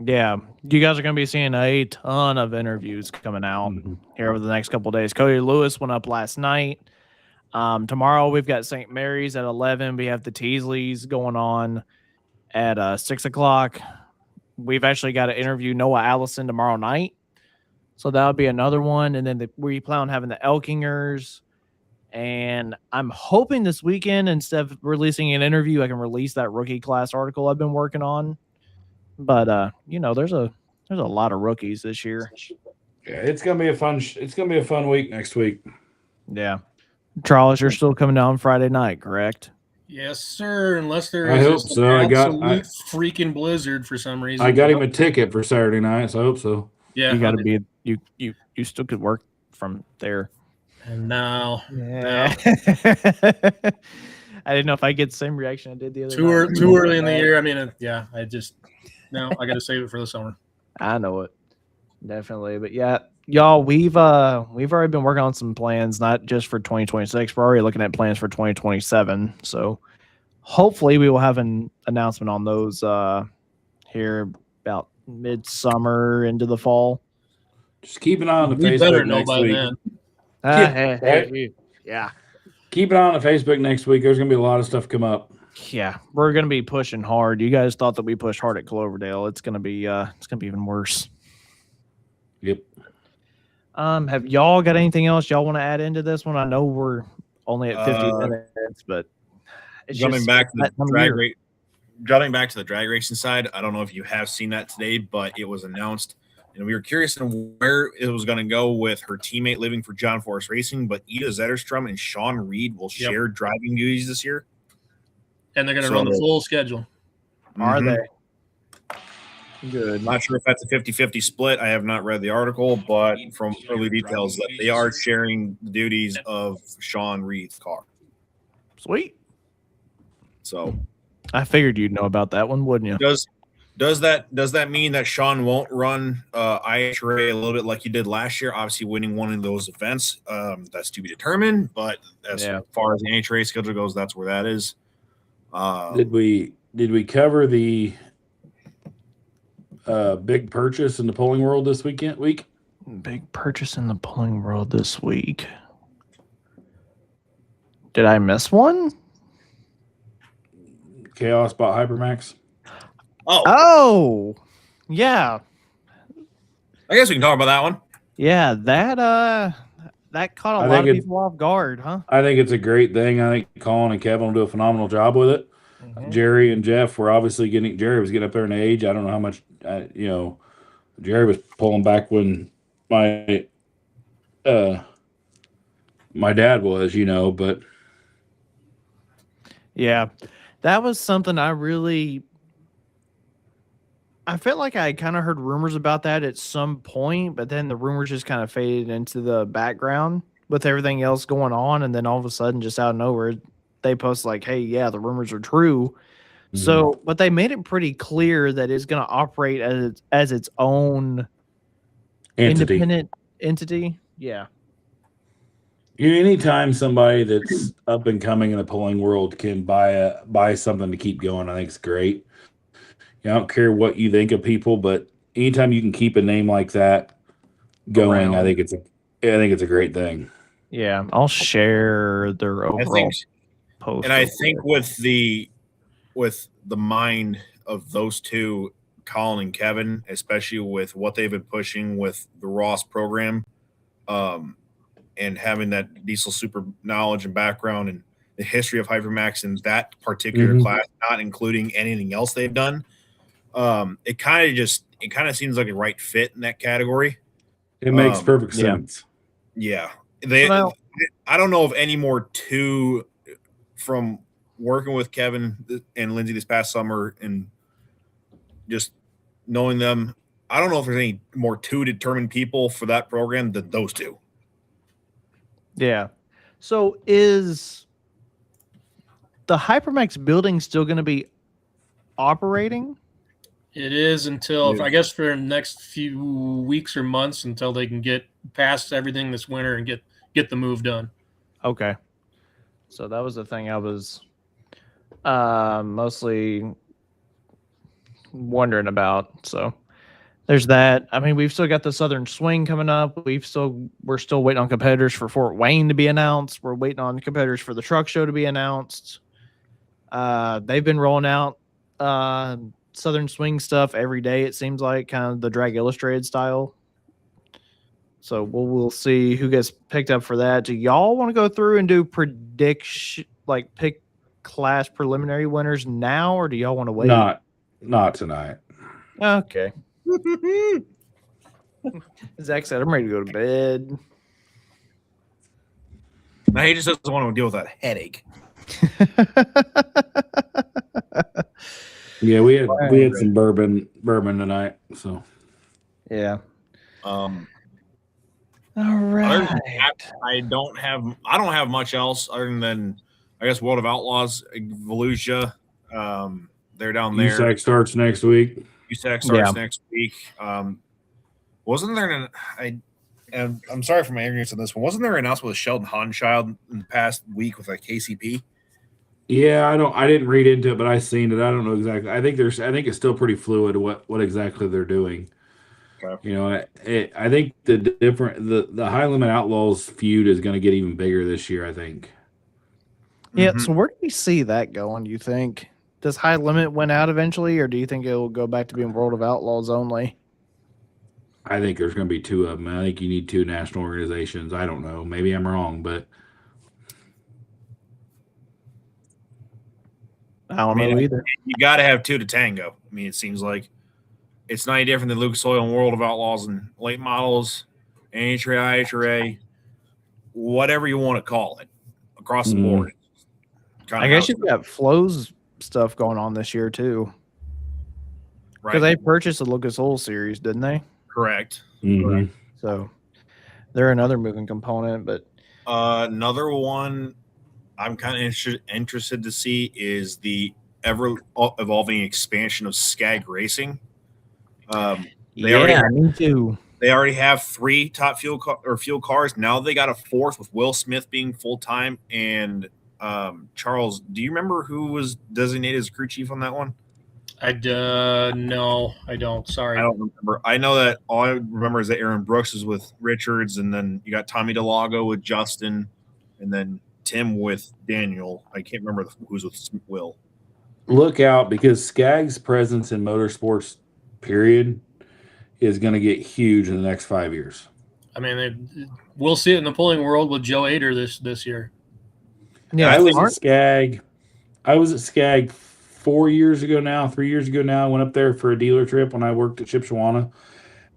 Yeah, you guys are going to be seeing a ton of interviews coming out here over the next couple of days. Cody Lewis went up last night. Tomorrow we've got St. Mary's at 11. We have the Teasleys going on at 6 o'clock. We've actually got to interview Noah Allison tomorrow night. So that'll be another one. And then we plan on having the Elkingers. And I'm hoping this weekend, instead of releasing an interview, I can release that rookie class article I've been working on. But there's a lot of rookies this year. Yeah, it's gonna be a fun week next week. Yeah, Charles, you're still coming down Friday night, correct? Yes, sir. Unless there I is hope just so. an absolute freaking blizzard for some reason. I got him a ticket for Saturday night, so I hope so. Yeah, you got to be you still could work from there. And now, yeah. I didn't know if I get the same reaction I did the other night. Too early in the year. I mean, I got to save it for the summer. I know it, definitely. But yeah, y'all, we've already been working on some plans, not just for 2026. We're already looking at plans for 2027. So hopefully we will have an announcement on those here about midsummer into the fall. Just keep an eye on the We Facebook better know next by week. then. Yeah. Keep it on the Facebook next week. There's going to be a lot of stuff come up. Yeah, we're going to be pushing hard. You guys thought that we pushed hard at Cloverdale. It's going to be even worse. Yep. Have y'all got anything else y'all want to add into this one? I know we're only at 50 minutes, but it's jumping back to the drag racing side. I don't know if you have seen that today, but it was announced. And we were curious on where it was going to go with her teammate living for John Forrest Racing, but Ida Zetterstrom and Sean Reed will share driving duties this year. And they're going to run the full schedule. Are they? Good. Not sure if that's a 50-50 split. I have not read the article, but from early details that they are sharing the duties of Sean Reed's car. Sweet. So I figured you'd know about that one, wouldn't you? Does that mean that Sean won't run IHRA a little bit like he did last year? Obviously, winning one of those events, that's to be determined. But as far as the NHRA schedule goes, that's where that is. Did we cover the big purchase in the polling world this week. Big purchase in the pulling world this week. Did I miss one? Chaos bought Hypermax. Oh, yeah. I guess we can talk about that one. Yeah, that caught a lot of people off guard, huh? I think it's a great thing. I think Colin and Kevin will do a phenomenal job with it. Mm-hmm. Jerry and Jeff were obviously Jerry was getting up there in age. I don't know how much, Jerry was pulling back when my dad was, but. Yeah, that was something I felt like I kind of heard rumors about that at some point, but then the rumors just kind of faded into the background with everything else going on. And then all of a sudden, just out of nowhere, they post like, hey, yeah, the rumors are true. Mm-hmm. So, but they made it pretty clear that it's going to operate as its own independent entity. Yeah. Anytime somebody that's up and coming in the polling world can buy something to keep going, I think it's great. I don't care what you think of people, but anytime you can keep a name like that going, I think it's a great thing. Yeah, I'll share their overall post. And I think with the mind of those two, Colin and Kevin, especially with what they've been pushing with the Ross program, and having that diesel super knowledge and background and the history of Hypermax in that particular class, not including anything else they've done. It kind of seems like a right fit in that category. It makes perfect sense. Yeah. I don't know of any more two from working with Kevin and Lindsay this past summer and just knowing them. I don't know if there's any more two determined people for that program than those two. Yeah. So is the Hypermax building still going to be operating? It is until, I guess, for the next few weeks or months until they can get past everything this winter and get the move done. Okay. So that was the thing I was mostly wondering about. So there's that. I mean, we've still got the Southern Swing coming up. We're still waiting on competitors for Fort Wayne to be announced. We're waiting on competitors for the truck show to be announced. They've been rolling out Southern Swing stuff every day, it seems like, kind of the Drag Illustrated style. So we'll see who gets picked up for that. Do y'all want to go through and do prediction, like pick class preliminary winners now, or do y'all want to wait? Not tonight. Okay. Zach said, I'm ready to go to bed. Now he just doesn't want to deal with that headache. Yeah, we had some bourbon tonight, so yeah. All right. I don't have much else other than I guess World of Outlaws, Volusia. They're down there. USAC starts next week. Next week. Wasn't there and I'm sorry for my ignorance on this one. Wasn't there an announcement with Sheldon Hanschild in the past week with like KCP? Yeah, I didn't read into it, but I seen it. I don't know exactly. I think it's still pretty fluid what exactly they're doing. Okay. I think the High Limit Outlaws feud is going to get even bigger this year, I think. Yeah, so where do we see that going, you think? Does High Limit win out eventually, or do you think it will go back to being World of Outlaws only? I think there's going to be two of them. I think you need two national organizations. I don't know. Maybe I'm wrong, but I don't know either. You got to have two to tango. I mean, it seems like it's not any different than Lucas Oil and World of Outlaws and late models, NHRA, IHRA, whatever you want to call it, across the board. I guess you've got Flo's stuff going on this year too, because they purchased the Lucas Oil series, didn't they? Correct. Mm-hmm. So they're another moving component, but another one I'm kind of interested to see is the ever evolving expansion of Skag Racing. Me too. They already have 3 top fuel cars. Now they got a 4th with Will Smith being full time. And Charles, do you remember who was designated as crew chief on that one? No, I don't. Sorry. I don't remember. I know that all I remember is that Aaron Brooks is with Richards, and then you got Tommy DeLago with Justin, and then Tim with Daniel. I can't remember who's with Will. Look out, because Skag's presence in motorsports, period, is going to get huge in the next 5 years. I mean, we'll see it in the pulling world with Joe Ader this year. Yeah, I was at Skag. I was at Skag 3 years ago now. I went up there for a dealer trip when I worked at Shipshawana,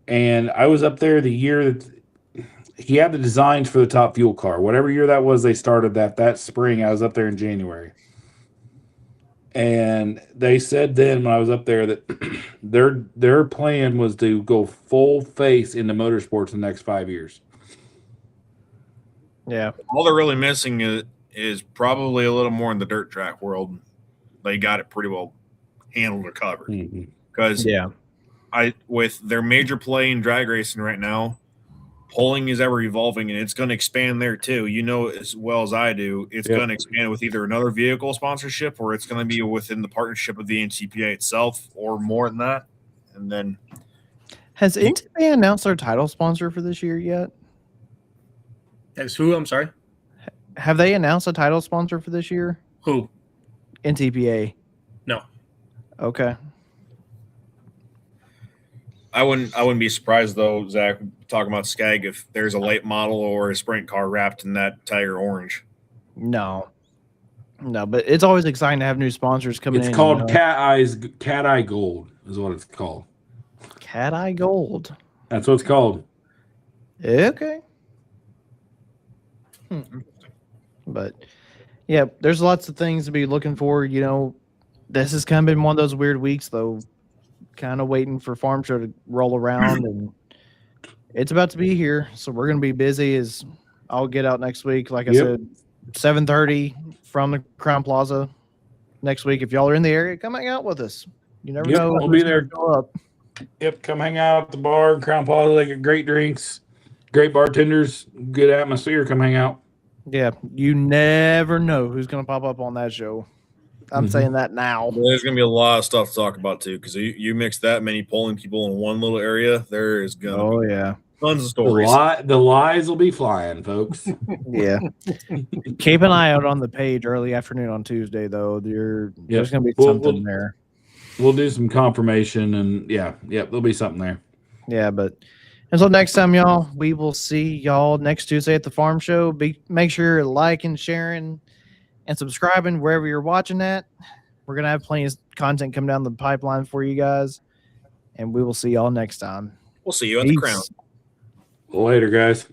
and I was up there the year that he had the designs for the top fuel car. Whatever year that was, they started that spring. I was up there in January. And they said then when I was up there that their plan was to go full face into motorsports in the next 5 years. Yeah. All they're really missing is probably a little more in the dirt track world. They got it pretty well handled or covered. Because with their major play in drag racing right now, polling is ever evolving, and it's going to expand there too. You know as well as I do, it's going to expand with either another vehicle sponsorship or it's going to be within the partnership of the NCPA itself or more than that. And then has NCPA announced their title sponsor for this year yet? As who? I'm sorry. Have they announced a title sponsor for this year? Who? NTPA. No. Okay. I wouldn't be surprised though, Zach, talking about Skag, if there's a late model or a sprint car wrapped in that Tiger orange. No, but it's always exciting to have new sponsors coming in. It's called Cat Eye Gold is what it's called. Cat Eye Gold. That's what it's called. Okay. But yeah, there's lots of things to be looking for. You know, this has kind of been one of those weird weeks though. Kind of waiting for Farm Show to roll around, and it's about to be here. So we're going to be busy. As I'll get out next week. Like I said, 7:30 from the Crown Plaza next week. If y'all are in the area, come hang out with us. You never know. We'll be there. Yep, come hang out at the bar, Crown Plaza. They get great drinks, great bartenders, good atmosphere. Come hang out. Yeah, you never know who's going to pop up on that show. I'm saying that now. There's going to be a lot of stuff to talk about too, because you mix that many polling people in one little area, there is going to be tons of stories. The lies will be flying, folks. Yeah. Keep an eye out on the page early afternoon on Tuesday, though. There's going to be something there. We'll do some confirmation, and there'll be something there. Yeah, but until next time, y'all, we will see y'all next Tuesday at the Farm Show. Make sure you're liking, sharing, and subscribing wherever you're watching at. We're going to have plenty of content come down the pipeline for you guys, and we will see y'all next time. We'll see you at the Crown. Later, guys.